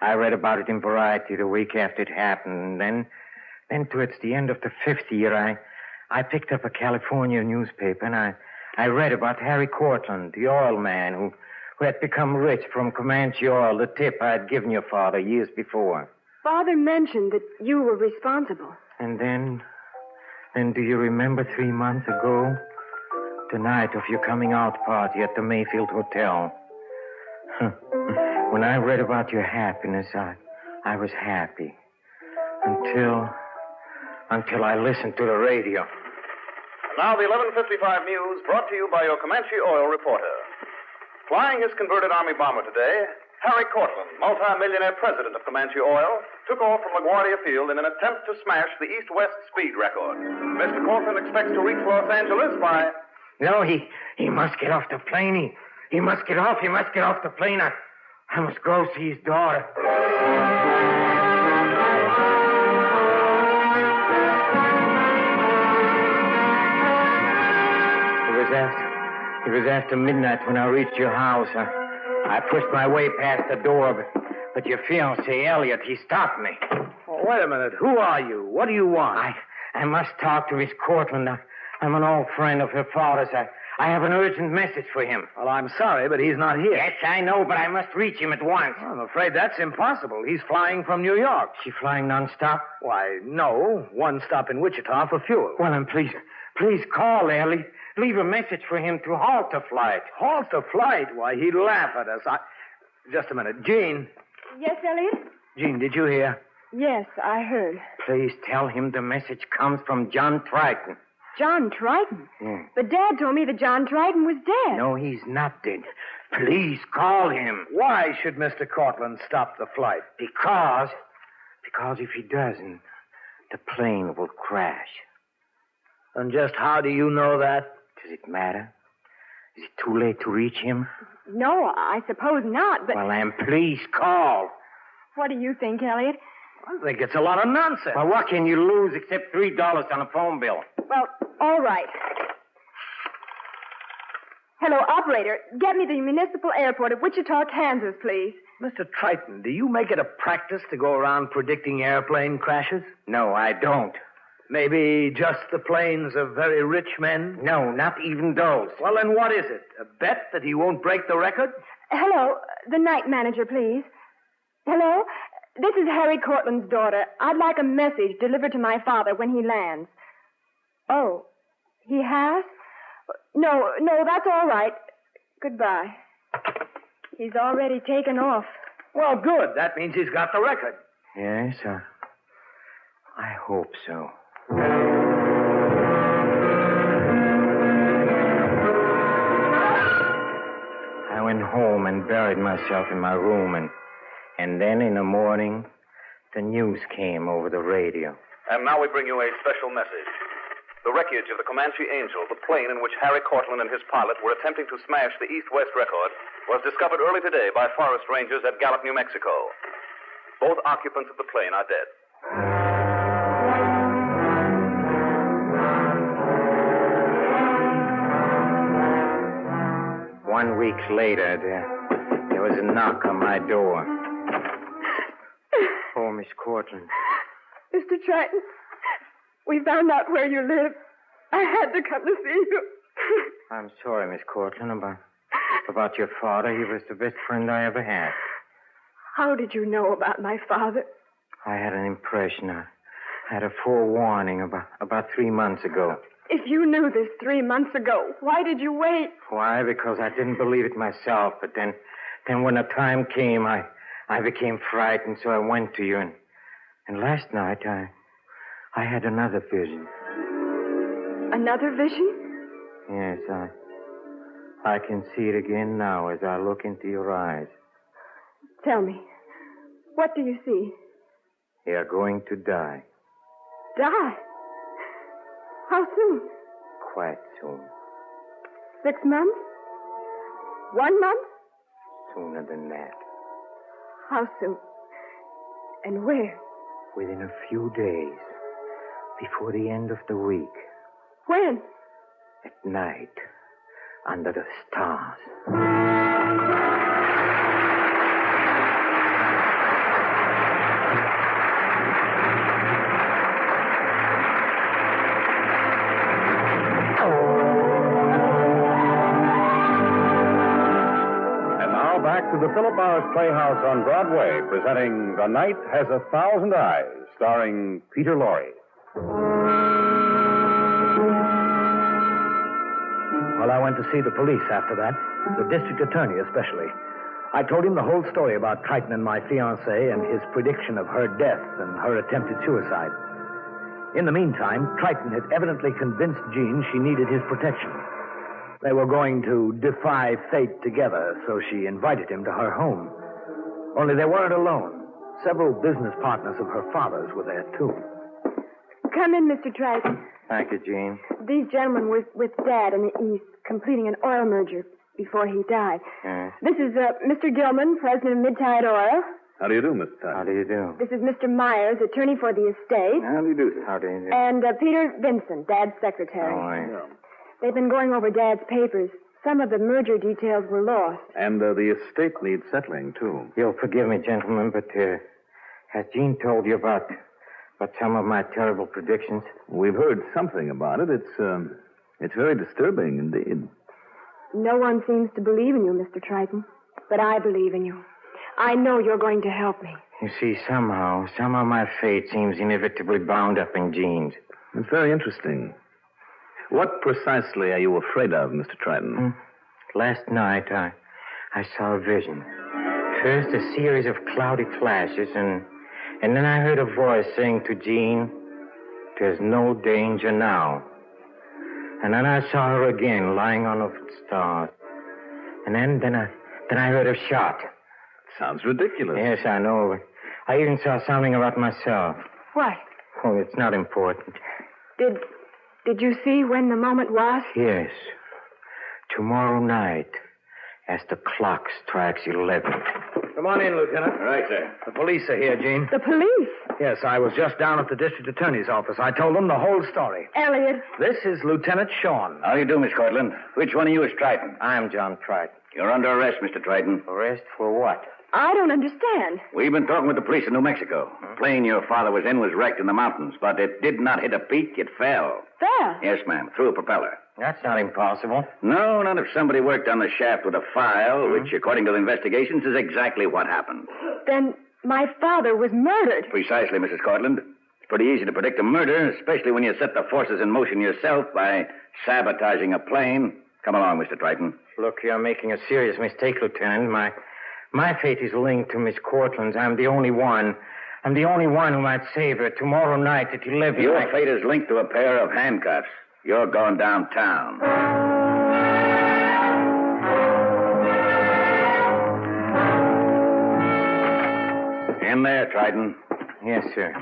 I read about it in Variety the week after it happened. And then towards the end of the 5th year, I picked up a California newspaper, and I read about Harry Cortland, the oil man who had become rich from Comanche oil, the tip I had given your father years before. Father mentioned that you were responsible. And then do you remember 3 months ago? The night of your coming out party at the Mayfield Hotel. When I read about your happiness, I was happy. Until I listened to the radio. Now the 11:55 news brought to you by your Comanche oil reporter. Flying his converted Army bomber today, Harry Cortland, multi-millionaire president of Comanche Oil, took off from LaGuardia Field in an attempt to smash the east-west speed record. Mr. Cortland expects to reach Los Angeles by... No, he must get off the plane. He must get off. He must get off the plane. I must go see his daughter. It was after midnight when I reached your house. I pushed my way past the door, but your fiancé, Elliot, he stopped me. Oh, wait a minute. Who are you? What do you want? I must talk to Miss Cortland. I'm an old friend of her father's. I have an urgent message for him. Well, I'm sorry, but he's not here. Yes, I know, but I must reach him at once. Well, I'm afraid that's impossible. He's flying from New York. She flying nonstop? Why, no. One stop in Wichita for fuel. Well, then please call there. Leave a message for him to halt the flight. Halt the flight? Why, he'd laugh at us. Just a minute. Jean. Yes, Elliot? Jean, did you hear? Yes, I heard. Please tell him the message comes from John Triton. John Triton? Yeah. But Dad told me that John Triton was dead. No, he's not dead. Please call him. Why should Mr. Cortland stop the flight? Because if he doesn't, the plane will crash. And just how do you know that? Does it matter? Is it too late to reach him? No, I suppose not, but... Well, then, please call. What do you think, Elliot? I think it's a lot of nonsense. Well, what can you lose except $3 on a phone bill? Well, all right. Hello, operator. Get me the municipal airport at Wichita, Kansas, please. Mr. Triton, do you make it a practice to go around predicting airplane crashes? No, I don't. Maybe just the planes of very rich men? No, not even those. Well, then what is it? A bet that he won't break the record? Hello, the night manager, please. Hello? This is Harry Cortland's daughter. I'd like a message delivered to my father when he lands. Oh, he has? No, that's all right. Goodbye. He's already taken off. Well, good. That means he's got the record. Yes, I hope so. I went home and buried myself in my room, and then in the morning, the news came over the radio. And now we bring you a special message. The wreckage of the Comanche Angel, the plane in which Harry Cortland and his pilot were attempting to smash the east-west record, was discovered early today by forest rangers at Gallup, New Mexico. Both occupants of the plane are dead. 1 week later, there was a knock on my door. Oh, Miss Cortland. Mr. Triton, we found out where you live. I had to come to see you. I'm sorry, Miss Cortland, about your father. He was the best friend I ever had. How did you know about my father? I had an impression. I had a forewarning about 3 months ago. If you knew this 3 months ago, why did you wait? Why? Because I didn't believe it myself. But then when the time came, I became frightened, so I went to you. And last night, I had another vision. Another vision? Yes, I can see it again now as I look into your eyes. Tell me, what do you see? You're going to die. Die? How soon? Quite soon. 6 months? 1 month? Sooner than that. How soon? And where? Within a few days. Before the end of the week. When? At night. Under the stars. And now back to the Philip Morris Playhouse on Broadway, presenting The Night Has 1,000 Eyes, starring Peter Lorre. Well, I went to see the police after that, the district attorney especially. I told him the whole story about Triton and my fiancée and his prediction of her death and her attempted suicide. In the meantime, Triton had evidently convinced Jean she needed his protection. They were going to defy fate together, so she invited him to her home. Only they weren't alone. Several business partners of her father's were there, too. Come in, Mr. Triton. Thank you, Jean. These gentlemen were with Dad in the East, completing an oil merger before he died. This is Mr. Gilman, president of Mid-Tide Oil. How do you do, Mr. Tyler? How do you do? This is Mr. Myers, attorney for the estate. How do you do, sir? How do you do? And Peter Vincent, Dad's secretary. Oh, I... They've been going over Dad's papers. Some of the merger details were lost. And the estate needs settling, too. You'll forgive me, gentlemen, but has Jean told you about some of my terrible predictions? We've heard something about it. It's very disturbing indeed. No one seems to believe in you, Mr. Triton. But I believe in you. I know you're going to help me. You see, somehow my fate seems inevitably bound up in Jean's. It's very interesting. What precisely are you afraid of, Mr. Triton? Last night, I saw a vision. First, a series of cloudy flashes, and then I heard a voice saying to Jean, "There's no danger now." And then I saw her again, lying on the stars. And then I heard a shot. Sounds ridiculous. Yes, I know, but I even saw something about myself. What? Oh, it's not important. Did you see when the moment was? Yes. Tomorrow night, as the clock strikes 11. Come on in, Lieutenant. All right, sir. The police are here, Jean. The police? Yes, I was just down at the district attorney's office. I told them the whole story. Elliot. This is Lieutenant Shawn. How do you do, Miss Cortland? Which one of you is Triton? I'm John Triton. You're under arrest, Mr. Triton. Arrest for what? I don't understand. We've been talking with the police in New Mexico. The plane your father was in was wrecked in the mountains, but it did not hit a peak. It fell. Fell? Yes, ma'am, through a propeller. That's not impossible. No, not if somebody worked on the shaft with a file, which, according to the investigations, is exactly what happened. Then my father was murdered. Precisely, Mrs. Cortland. It's pretty easy to predict a murder, especially when you set the forces in motion yourself by sabotaging a plane. Come along, Mr. Triton. Look, you're making a serious mistake, Lieutenant. My fate is linked to Miss Cortland's. I'm the only one who might save her tomorrow night at 11. Your fate is linked to a pair of handcuffs. You're going downtown. In there, Triton. Yes, sir.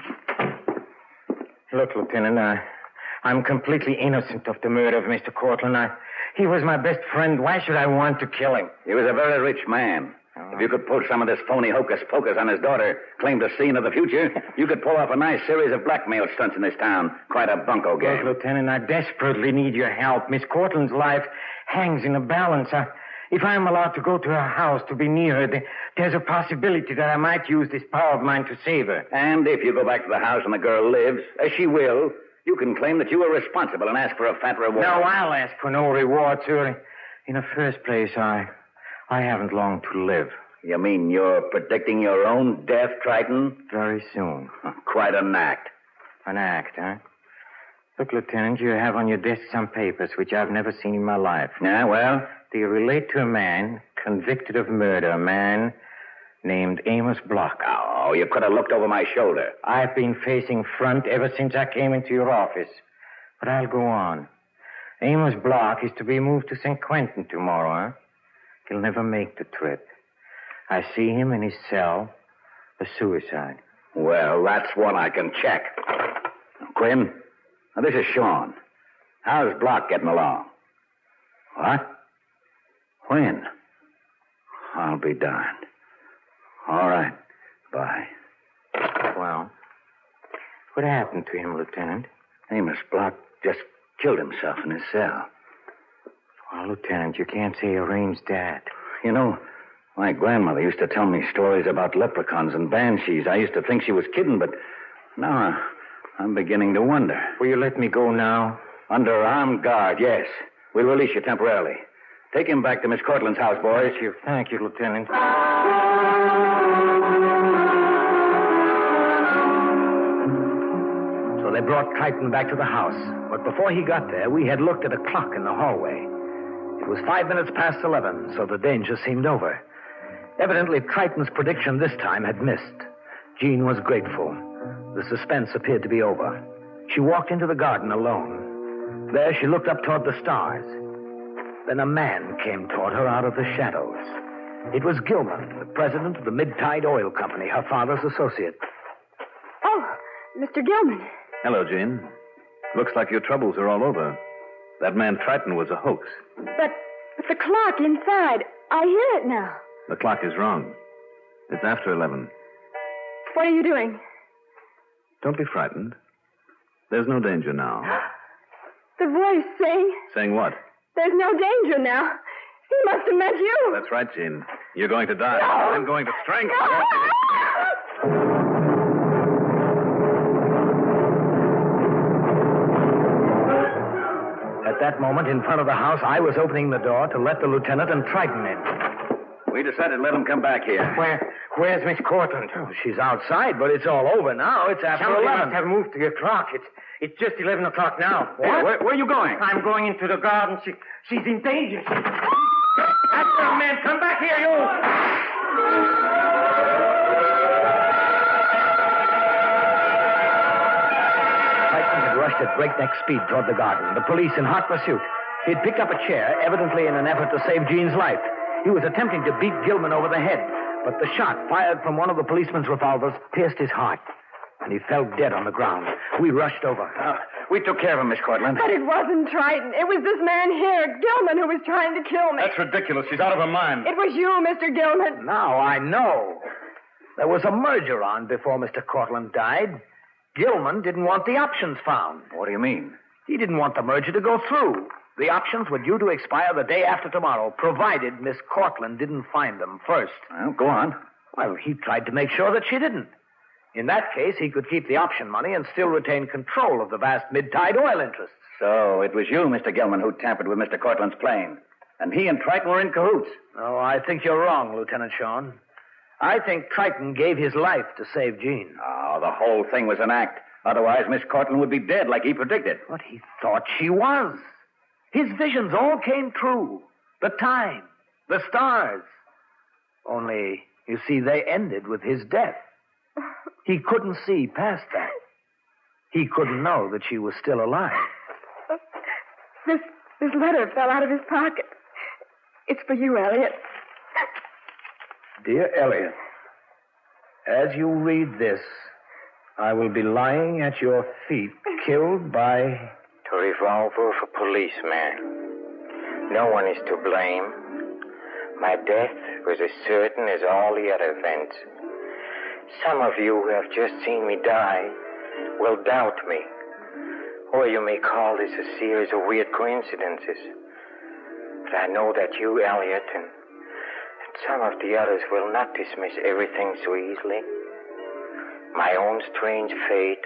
Look, Lieutenant, I'm completely innocent of the murder of Mr. Cortland. He was my best friend. Why should I want to kill him? He was a very rich man. If you could pull some of this phony hocus-pocus on his daughter, claim to see into the future, you could pull off a nice series of blackmail stunts in this town. Quite a bunco game. Look, Lieutenant, I desperately need your help. Miss Cortland's life hangs in the balance. If I'm allowed to go to her house to be near her, there's a possibility that I might use this power of mine to save her. And if you go back to the house and the girl lives, as she will, you can claim that you were responsible and ask for a fat reward. No, I'll ask for no reward, sir. In the first place, I haven't long to live. You mean you're predicting your own death, Triton? Very soon. Quite an act. An act, huh? Look, Lieutenant, you have on your desk some papers which I've never seen in my life. Yeah, well? They relate to a man convicted of murder, a man named Amos Block. Oh, you could have looked over my shoulder. I've been facing front ever since I came into your office. But I'll go on. Amos Block is to be moved to St. Quentin tomorrow, huh? He'll never make the trip. I see him in his cell, a suicide. Well, that's one I can check. Quinn, now this is Shawn. How's Block getting along? What? When? I'll be darned. All right. Bye. Well, What happened to him, Lieutenant? Amos Block just killed himself in his cell. Well, Lieutenant, you can't say arrange that. You know, my grandmother used to tell me stories about leprechauns and banshees. I used to think she was kidding, but now I'm beginning to wonder. Will you let me go now? Under armed guard, yes. We'll release you temporarily. Take him back to Miss Cortland's house, boys. Thank you, Lieutenant. So they brought Triton back to the house. But before he got there, we had looked at a clock in the hallway. It was 5 minutes past 11, so the danger seemed over. Evidently, Triton's prediction this time had missed. Jean was grateful. The suspense appeared to be over. She walked into the garden alone. There she looked up toward the stars. Then a man came toward her out of the shadows. It was Gilman, the president of the Mid-Tide Oil Company, her father's associate. Oh, Mr. Gilman. Hello, Jean. Looks like your troubles are all over. That man Triton was a hoax. But the clock inside, I hear it now. The clock is wrong. It's after 11. What are you doing? Don't be frightened. There's no danger now. The voice saying... Saying what? There's no danger now. He must have meant you. That's right, Jean. You're going to die. No. I'm going to strangle you. At that moment, in front of the house, I was opening the door to let the lieutenant and Triton in. We decided to let him come back here. Where's Miss Cortland? Oh, she's outside, but it's all over now. It's after Somebody 11. must have moved the clock. It's just 11 o'clock now. What? Hey, where are you going? I'm going into the garden. She's in danger. After a man. Come back here, you. Triton had rushed at breakneck speed toward the garden, the police in hot pursuit. He'd picked up a chair, evidently in an effort to save Jean's life. He was attempting to beat Gilman over the head, but the shot fired from one of the policeman's revolvers pierced his heart, and he fell dead on the ground. We rushed over. We took care of him, Miss Cortland. But it wasn't Triton. It was this man here, Gilman, who was trying to kill me. That's ridiculous. She's out of her mind. It was you, Mr. Gilman. Now I know. There was a merger on before Mr. Cortland died. Gilman didn't want the options found. What do you mean? He didn't want the merger to go through. The options were due to expire the day after tomorrow, provided Miss Cortland didn't find them first. Well, go on. Well, he tried to make sure that she didn't. In that case, he could keep the option money and still retain control of the vast Mid-Tide oil interests. So it was you, Mr. Gilman, who tampered with Mr. Cortland's plane. And he and Triton were in cahoots. Oh, I think you're wrong, Lieutenant Shawn. I think Triton gave his life to save Jean. Oh, the whole thing was an act. Otherwise, Miss Cortland would be dead like he predicted. But he thought she was. His visions all came true. The time, the stars. Only, you see, they ended with his death. He couldn't see past that. He couldn't know that she was still alive. This letter fell out of his pocket. It's for you, Elliot. Dear Elliot, as you read this, I will be lying at your feet, killed by... The revolver of a policeman. No one is to blame. My death was as certain as all the other events. Some of you who have just seen me die will doubt me. Or you may call this a series of weird coincidences. But I know that you, Elliot, and some of the others will not dismiss everything so easily. My own strange fate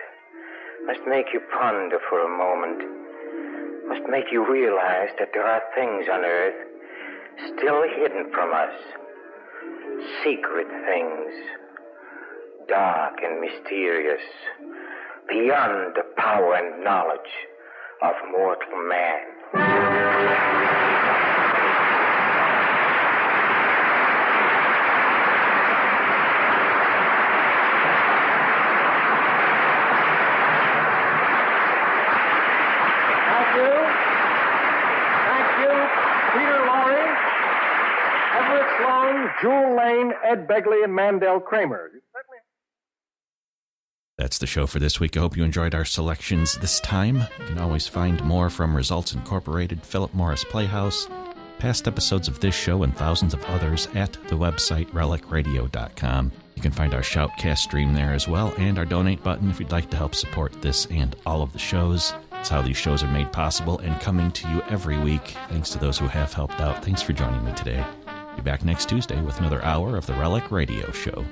must make you ponder for a moment, must make you realize that there are things on earth still hidden from us, secret things, dark and mysterious, beyond the power and knowledge of mortal man. Jewel Lane, Ed Begley, and Mandel Kramer. That's the show for this week. I hope you enjoyed our selections this time. You can always find more from Results Incorporated, Philip Morris Playhouse, past episodes of this show and thousands of others at the website relicradio.com. You can find our Shoutcast stream there as well, and our donate button if you'd like to help support this and all of the shows. It's how these shows are made possible and coming to you every week. Thanks to those who have helped out. Thanks for joining me today. Be back next Tuesday with another hour of the Relic Radio Show.